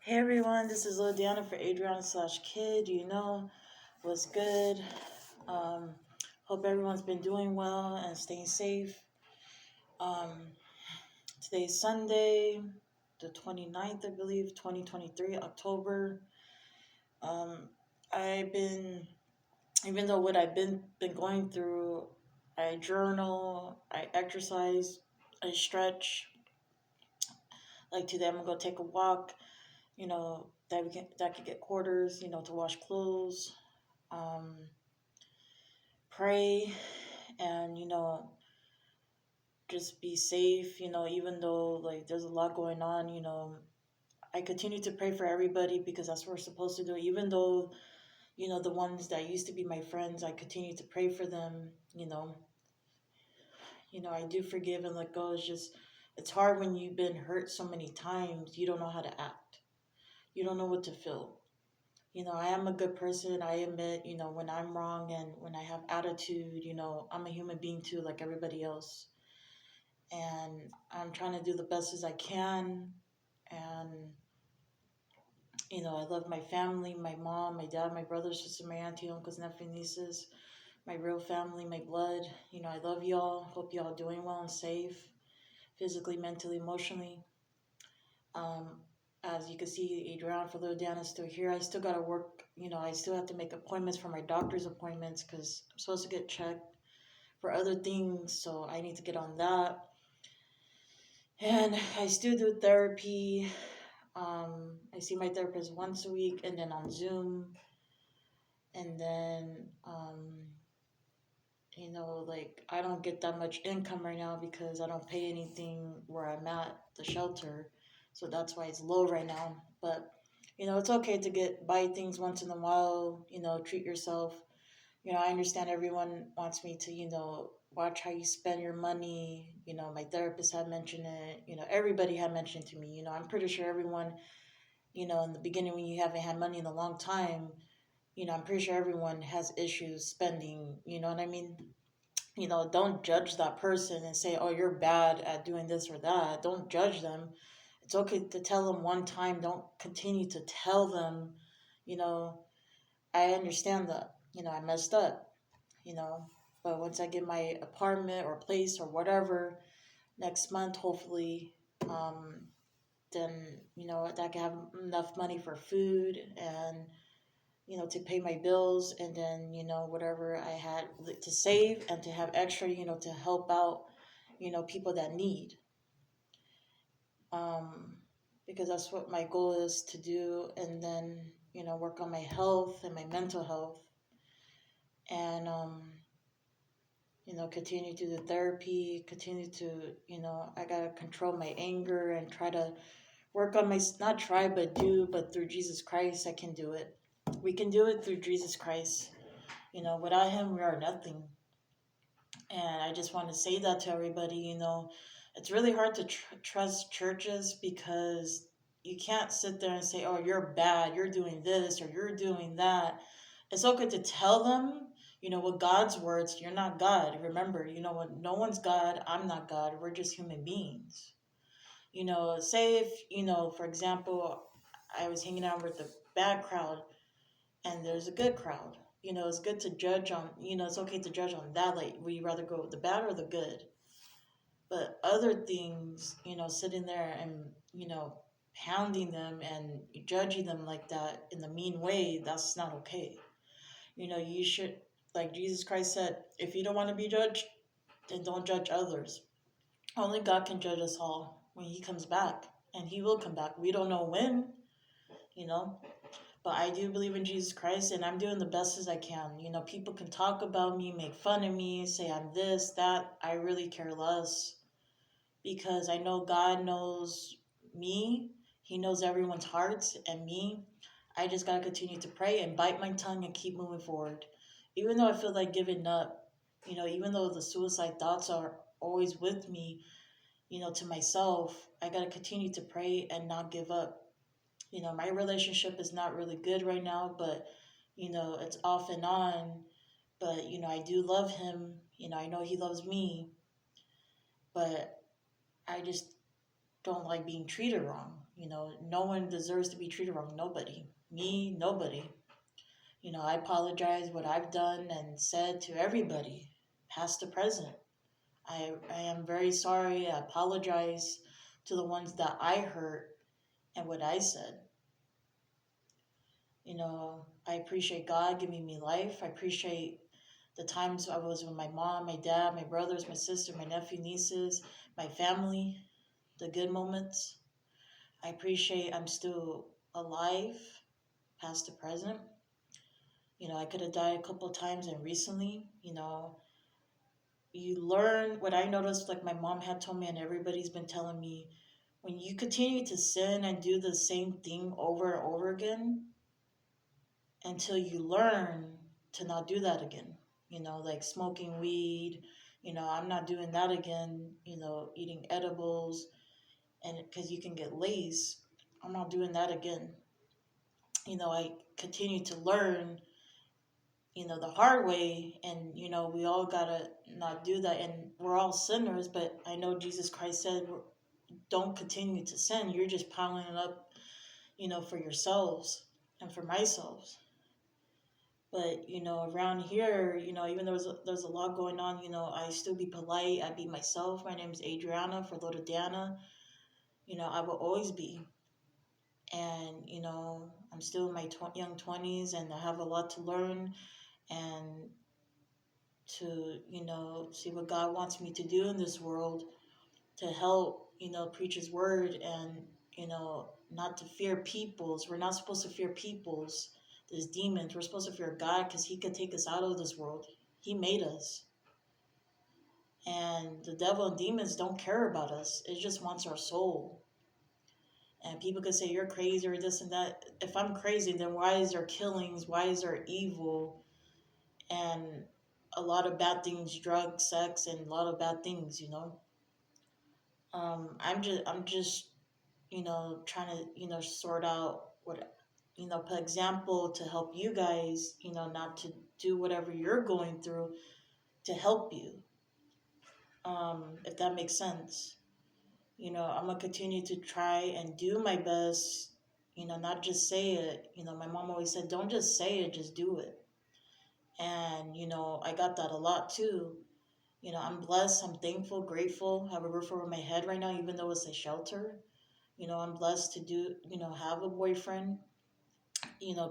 Hey everyone, this is Lodiana for Adriana/Kid. What's good? Um, Hope everyone's been doing well and staying safe. Um, Today's Sunday, the 29th, I believe, 2023, October. Um, I've been, even though what I've been going through, I journal, I exercise, I stretch. Like today, I'm gonna go take a walk. That could get quarters. To wash clothes. Um, Pray, and just be safe. Even though like there's a lot going on. I continue to pray for everybody because that's what we're supposed to do. Even though the ones that used to be my friends, I continue to pray for them. I do forgive and let go. It's hard when you've been hurt so many times. You don't know how to act. You don't know what to feel. I am a good person. I admit, when I'm wrong and when I have attitude, I'm a human being too, like everybody else. And I'm trying to do the best as I can. And, I love my family, my mom, my dad, my brother, sister, my auntie, uncles, nephew, nieces, my real family, my blood. I love y'all. Hope y'all doing well and safe, physically, mentally, emotionally. Um, as you can see, Adriana for Little Dan is still here. I still got to work. I still have to make appointments for my doctor's appointments because I'm supposed to get checked for other things. So I need to get on that. And I still do therapy. I see my therapist once a week and then on Zoom. And then, like I don't get that much income right now because I don't pay anything where I'm at the shelter. So that's why it's low right now. But, it's okay to buy things once in a while, treat yourself. I understand everyone wants me to, watch how you spend your money. My therapist had mentioned it. Everybody had mentioned it to me. I'm pretty sure everyone, in the beginning when you haven't had money in a long time, I'm pretty sure everyone has issues spending. You know what I mean? Don't judge that person and say, oh, you're bad at doing this or that. Don't judge them. It's okay to tell them one time. Don't continue to tell them, you know, I understand that, I messed up, you know, but once I get my apartment or place or whatever next month, hopefully, um, then, that I can have enough money for food and, to pay my bills and then, whatever I had to save and to have extra, to help out, people that need. Um, because that's what my goal is to do. And then, work on my health and my mental health. And, continue to do therapy, continue to, I got to control my anger and try to work on not try, but do, but through Jesus Christ, I can do it. We can do it through Jesus Christ. Without him, we are nothing. And I just want to say that to everybody, it's really hard to trust churches because you can't sit there and say, oh, you're bad, you're doing this, or you're doing that. It's okay to tell them, with God's words, you're not God. Remember, what no one's God, I'm not God. We're just human beings. Say if, for example, I was hanging out with a bad crowd and there's a good crowd. It's good to judge on, it's okay to judge on that. Like, would you rather go with the bad or the good? But other things, sitting there and, pounding them and judging them like that in the mean way, that's not okay. You should, like Jesus Christ said, if you don't want to be judged, then don't judge others. Only God can judge us all when he comes back. And he will come back. We don't know when, you know. But I do believe in Jesus Christ and I'm doing the best as I can. People can talk about me, make fun of me, say I'm this, that. I really care less because I know God knows me. He knows everyone's hearts and me. I just got to continue to pray and bite my tongue and keep moving forward. Even though I feel like giving up, even though the suicide thoughts are always with me, to myself, I got to continue to pray and not give up. My relationship is not really good right now, but, it's off and on. But, I do love him. I know he loves me, but I just don't like being treated wrong. No one deserves to be treated wrong. Nobody. Me, nobody. I apologize what I've done and said to everybody, past to present. I am very sorry. I apologize to the ones that I hurt and what I said. I appreciate God giving me life. I appreciate the times I was with my mom, my dad, my brothers, my sister, my nephew, nieces, my family, the good moments. I appreciate I'm still alive, past to present. I could have died a couple of times, and recently, you learn what I noticed, like my mom had told me, and everybody's been telling me, when you continue to sin and do the same thing over and over again until you learn to not do that again, like smoking weed, I'm not doing that again, eating edibles, and because you can get lazy, I'm not doing that again. I continue to learn, the hard way, and we all gotta not do that, and we're all sinners, but I know Jesus Christ said, don't continue to sin. You're just piling it up, for yourselves and for myself. But around here, even though there's a lot going on, I still be polite. I be myself. My name is Adriana for little Diana. I will always be. And I'm still in my young 20s, and I have a lot to learn, and to see what God wants me to do in this world, to help preach His word, and not to fear peoples. We're not supposed to fear peoples. There's demons. We're supposed to fear God, because He could take us out of this world. He made us, and the devil and demons don't care about us. It just wants our soul. And people could say you're crazy or this and that. If I'm crazy, then why is there killings? Why is there evil? And a lot of bad things, drugs, sex, and a lot of bad things. I'm just trying to sort out what put example to help you guys, not to do whatever you're going through, to help you. If that makes sense. I'm gonna continue to try and do my best. Not just say it. My mom always said, "Don't just say it, just do it." And I got that a lot too. I'm blessed, I'm thankful, grateful, have a roof over my head right now, even though it's a shelter. I'm blessed to have a boyfriend.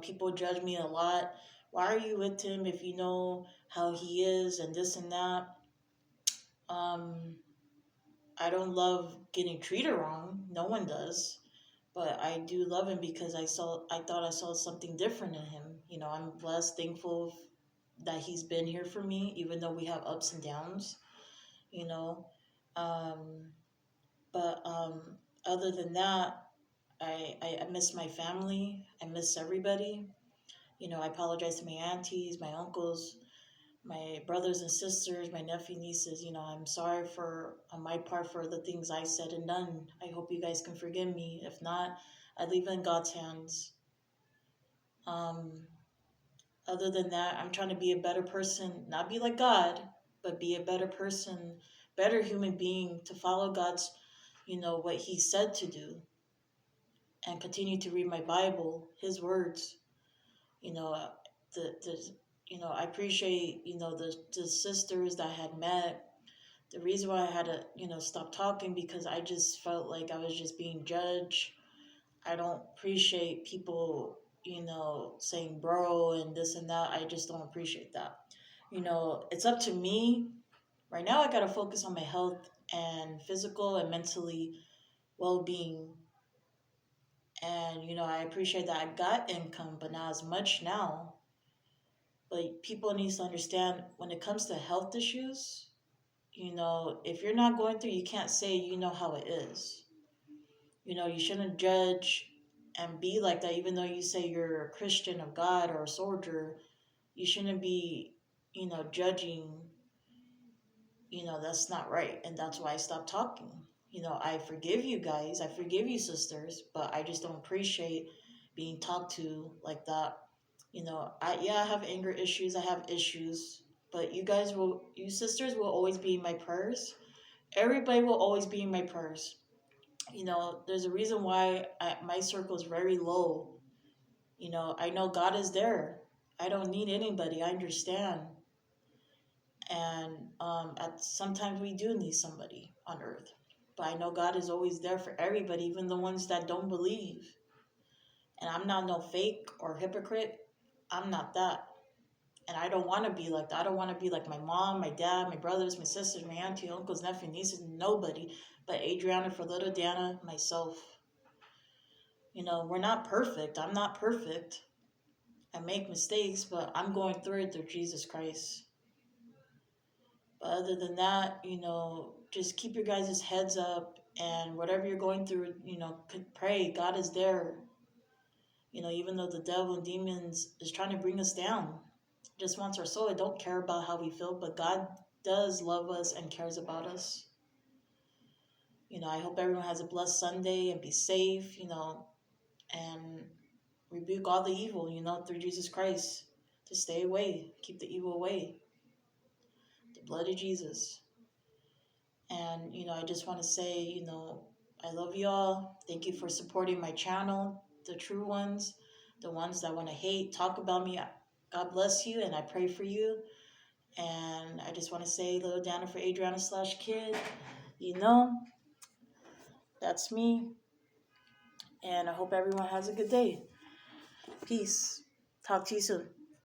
People judge me a lot. Why are you with him if you know how he is and this and that? Um, I don't love getting treated wrong. No one does. But I do love him because I thought I saw something different in him. I'm blessed, thankful that he's been here for me, even though we have ups and downs, you know. Um, but other than that, I miss my family. I miss everybody. I apologize to my aunties, my uncles, my brothers and sisters, my nephew, nieces. I'm sorry for on my part for the things I said and done. I hope you guys can forgive me. If not, I leave it in God's hands. Um, Other than that, I'm trying to be a better person, not be like God, but be a better person, better human being, to follow God's, what He said to do, and continue to read my Bible, His words. You know, the I appreciate the sisters that I had met. The reason why I had to stop talking, because I just felt like I was just being judged. I don't appreciate people saying bro and this and that. I just don't appreciate that. It's up to me. Right now I gotta focus on my health and physical and mentally well-being. And I appreciate that I got income, but not as much now. But people need to understand, when it comes to health issues, if you're not going through, you can't say you know how it is. You shouldn't judge and be like that, even though you say you're a Christian of God or a soldier. You shouldn't be, judging. That's not right. And that's why I stopped talking. I forgive you guys. I forgive you, sisters, but I just don't appreciate being talked to like that. I have anger issues. I have issues, but you sisters will always be in my prayers. Everybody will always be in my prayers. You know, there's a reason why my circle is very low. You know, I know God is there. I don't need anybody. I understand. And sometimes we do need somebody on earth. But I know God is always there for everybody, even the ones that don't believe. And I'm not no fake or hypocrite. I'm not that. And I don't want to be like that. I don't want to be like my mom, my dad, my brothers, my sisters, my auntie, uncles, nephew, nieces, nobody but Adriana for little Dana, myself. You know, we're not perfect. I'm not perfect. I make mistakes, but I'm going through it through Jesus Christ. But other than that, you know, just keep your guys' heads up, and whatever you're going through, you know, pray. God is there. You know, even though the devil and demons is trying to bring us down, just wants our soul. I don't care about how we feel, but God does love us and cares about us. You know, I hope everyone has a blessed Sunday and be safe, you know, and rebuke all the evil, you know, through Jesus Christ to stay away, keep the evil away. The blood of Jesus. And, you know, I just want to say, you know, I love you all. Thank you for supporting my channel, the true ones, the ones that want to hate, talk about me. God bless you, and I pray for you. And I just want to say, little Dana for Adriana/Kid, you know, that's me. And I hope everyone has a good day. Peace. Talk to you soon.